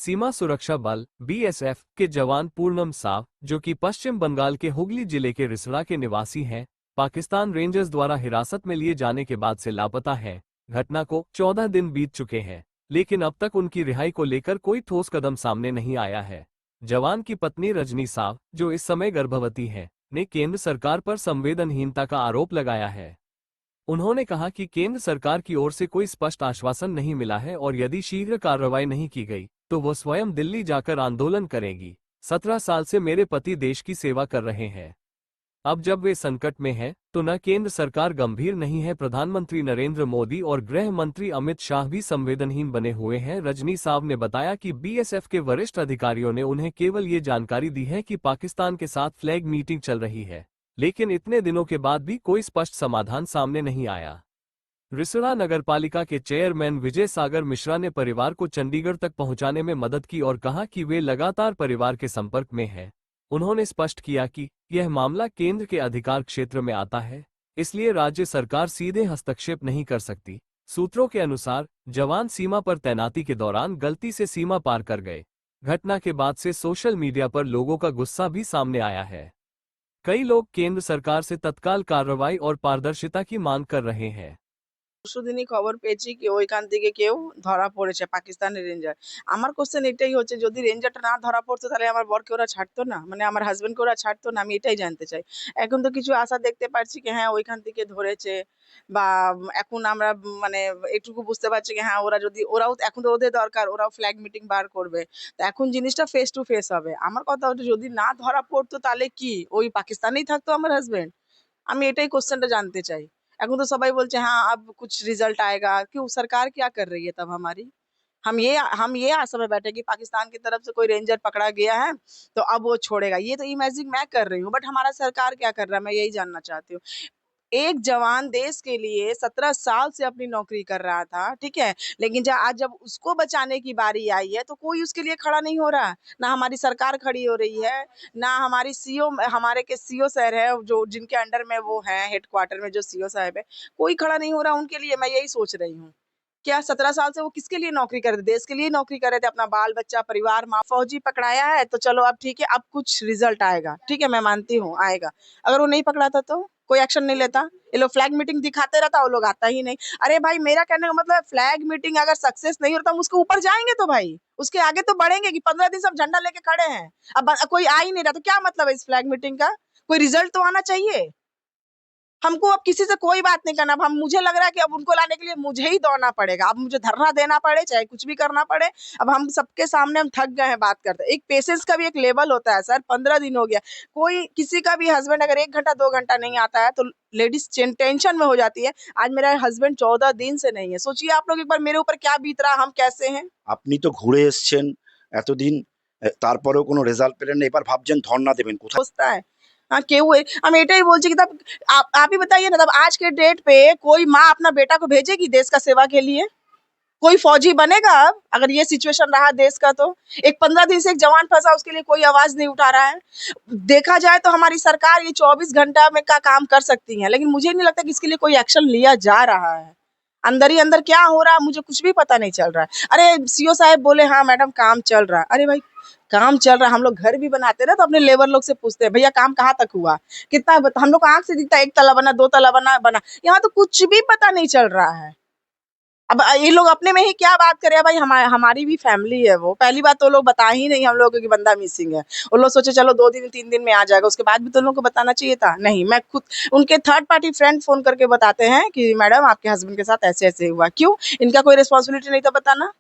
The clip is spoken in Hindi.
सीमा सुरक्षा बल बीएसएफ के जवान पूर्णम साव, जो कि पश्चिम बंगाल के हुगली जिले के रिसड़ा के निवासी हैं, पाकिस्तान रेंजर्स द्वारा हिरासत में लिए जाने के बाद से लापता हैं। घटना को 14 दिन बीत चुके हैं, लेकिन अब तक उनकी रिहाई को लेकर कोई ठोस कदम सामने नहीं आया है। जवान की पत्नी रजनी साव, जो इस समय गर्भवती है, ने केंद्र सरकार पर संवेदनहीनता का आरोप लगाया है। उन्होंने कहा कि केंद्र सरकार की ओर से कोई स्पष्ट आश्वासन नहीं मिला है और यदि शीघ्र कार्रवाई नहीं की गई तो वो स्वयं दिल्ली जाकर आंदोलन करेंगी। 17 साल से मेरे पति देश की सेवा कर रहे हैं। अब जब वे संकट में हैं, तो न केंद्र सरकार गंभीर नहीं है। प्रधानमंत्री नरेंद्र मोदी और गृह मंत्री अमित शाह भी संवेदनहीन बने हुए हैं। रजनी साव ने बताया कि बीएसएफ के वरिष्ठ अधिकारियों ने उन्हें केवल ये जानकारी दी है कि पाकिस्तान के साथ फ्लैग मीटिंग चल रही है, लेकिन इतने दिनों के बाद भी कोई स्पष्ट समाधान सामने नहीं आया। रिसड़ा नगरपालिका के चेयरमैन विजय सागर मिश्रा ने परिवार को चंडीगढ़ तक पहुंचाने में मदद की और कहा कि वे लगातार परिवार के संपर्क में हैं। उन्होंने स्पष्ट किया कि यह मामला केंद्र के अधिकार क्षेत्र में आता है, इसलिए राज्य सरकार सीधे हस्तक्षेप नहीं कर सकती। सूत्रों के अनुसार जवान सीमा पर तैनाती के दौरान गलती से सीमा पार कर गए। घटना के बाद से सोशल मीडिया पर लोगों का गुस्सा भी सामने आया है। कई लोग केंद्र सरकार से तत्काल कार्रवाई और पारदर्शिता की मांग कर रहे हैं। পরশুদিনই খবর পেয়েছি কি ওইখান থেকে কেউ ধরা পড়েছে পাকিস্তানের রেঞ্জার। আমার কোশ্চেন এটাই হচ্ছে, যদি রেঞ্জারটা না ধরা পড়তো তাহলে আমার বরকে ওরা ছাড়তো না, মানে আমার হাজবেন্ডকে ওরা ছাড়তো না? আমি এটাই জানতে চাই। এখন তো কিছু আশা দেখতে পাচ্ছি কি হ্যাঁ ওইখান থেকে ধরেছে, বা এখন আমরা মানে একটুকু বুঝতে পারছি কি হ্যাঁ ওরা যদি ওরাও এখন তো ওদের দরকার, ওরাও ফ্ল্যাগ মিটিং বার করবে। তো এখন জিনিসটা ফেস টু ফেস হবে। আমার কথা হচ্ছে যদি না ধরা পড়তো তাহলে কি ওই পাকিস্তানেই থাকতো আমার হাজবেন্ড? আমি এটাই কোশ্চেনটা জানতে চাই। এখন तो सबाई बोलते हैं हाँ अब कुछ रिजल्ट आएगा। क्यों सरकार क्या कर रही है तब हमारी? हम ये आशा में बैठे कि पाकिस्तान की तरफ से कोई रेंजर पकड़ा गया है तो अब वो छोड़ेगा। ये तो इमेजिन मैं कर रही हूँ, बट हमारा सरकार क्या कर रहा है मैं यही जानना चाहती हूँ। एक जवान देश के लिए 17 साल से अपनी नौकरी कर रहा था, ठीक है? लेकिन आज जब उसको बचाने की बारी आई है तो कोई उसके लिए खड़ा नहीं हो रहा। ना हमारी सरकार खड़ी हो रही है, ना हमारी सीओ, हमारे के सीओ सर है जो जिनके अंडर में वो हैं, हेडक्वार्टर में जो सीओ साहब है, कोई खड़ा नहीं हो रहा उनके लिए। मैं यही सोच रही हूँ। क्या 17 साल से वो किसके लिए नौकरी कर रहे थे? देश के लिए नौकरी कर रहे थे, अपना बाल बच्चा परिवार माँ। फौजी पकड़ाया है तो चलो अब ठीक है, अब कुछ रिजल्ट आएगा, ठीक है मैं मानती हूँ आएगा। अगर वो नहीं पकड़ाता तो कोई एक्शन नहीं लेता। ये लोग फ्लैग मीटिंग दिखाते रहता, वो लोग आता ही नहीं। अरे भाई मेरा कहने का मतलब फ्लैग मीटिंग अगर सक्सेस नहीं होता हम उसके ऊपर जाएंगे तो भाई उसके आगे तो बढ़ेंगे कि 15 दिन सब झंडा लेके खड़े हैं, अब कोई आ ही नहीं रहा तो क्या मतलब है इस फ्लैग मीटिंग का? कोई रिजल्ट तो आना चाहिए। हमको अब किसी से कोई बात नहीं करना। अब मुझे लग रहा है कि अब उनको लाने के लिए मुझे ही दौड़ना पड़ेगा। अब मुझे धरना देना पड़े चाहे कुछ भी करना पड़े। अब हम सबके सामने हम थक गए हैं बात करते। एक पेशेंस का भी एक लेवल होता है सर। 15 दिन हो गया, कोई किसी का भी हस्बैंड अगर 1 घंटा 2 घंटा नहीं आता है तो लेडीज टेंशन में हो जाती है। आज मेरा हस्बैंड 14 दिन से नहीं है। सोचिए आप लोग एक बार मेरे ऊपर क्या बीत रहा, हम कैसे हैं। আপনি তো ঘুরে এসেছেন এতদিন, তারপরেও কোনো রেজাল্ট পেলেন না, এবার ভাবছেন ধর্ণা দেবেন কোথায়? सोचता है हाँ क्यों है? हम एटा ही बोलते कि तब आप ही बताइए ना, तब आज के डेट पे कोई माँ अपना बेटा को भेजेगी देश का सेवा के लिए? कोई फौजी बनेगा अब अगर ये सिचुएशन रहा देश का? तो एक 15 दिन से एक जवान फंसा, उसके लिए कोई आवाज नहीं उठा रहा है। देखा जाए तो हमारी सरकार ये 24 घंटा में का काम कर सकती है, लेकिन मुझे नहीं लगता कि इसके लिए कोई एक्शन लिया जा रहा है। अंदर ही अंदर क्या हो रहा है मुझे कुछ भी पता नहीं चल रहा है। अरे सीओ साहब बोले हाँ मैडम काम चल रहा है। अरे भाई काम चल रहा है, हम लोग घर भी बनाते ना तो अपने लेबर लोग से पूछते हैं भैया काम कहाँ तक हुआ, कितना हम लोग को आंख से दिखता है 1 तला बना 2 तला बना। यहाँ तो कुछ भी पता नहीं चल रहा है। अब ये लोग अपने में ही क्या बात करे भाई, हमारी भी फैमिली है। वो पहली बात तो लोग बता ही नहीं हम लोगों को कि बंदा मिसिंग है। वो लोग सोचे चलो 2 दिन 3 दिन में आ जाएगा, उसके बाद भी तो लोगों को बताना चाहिए था। नहीं, मैं खुद उनके थर्ड पार्टी फ्रेंड फोन करके बताते हैं कि मैडम आपके हस्बैंड के साथ ऐसे ऐसे हुआ। क्यों? इनका कोई रिस्पॉन्सिबिलिटी नहीं था बताना?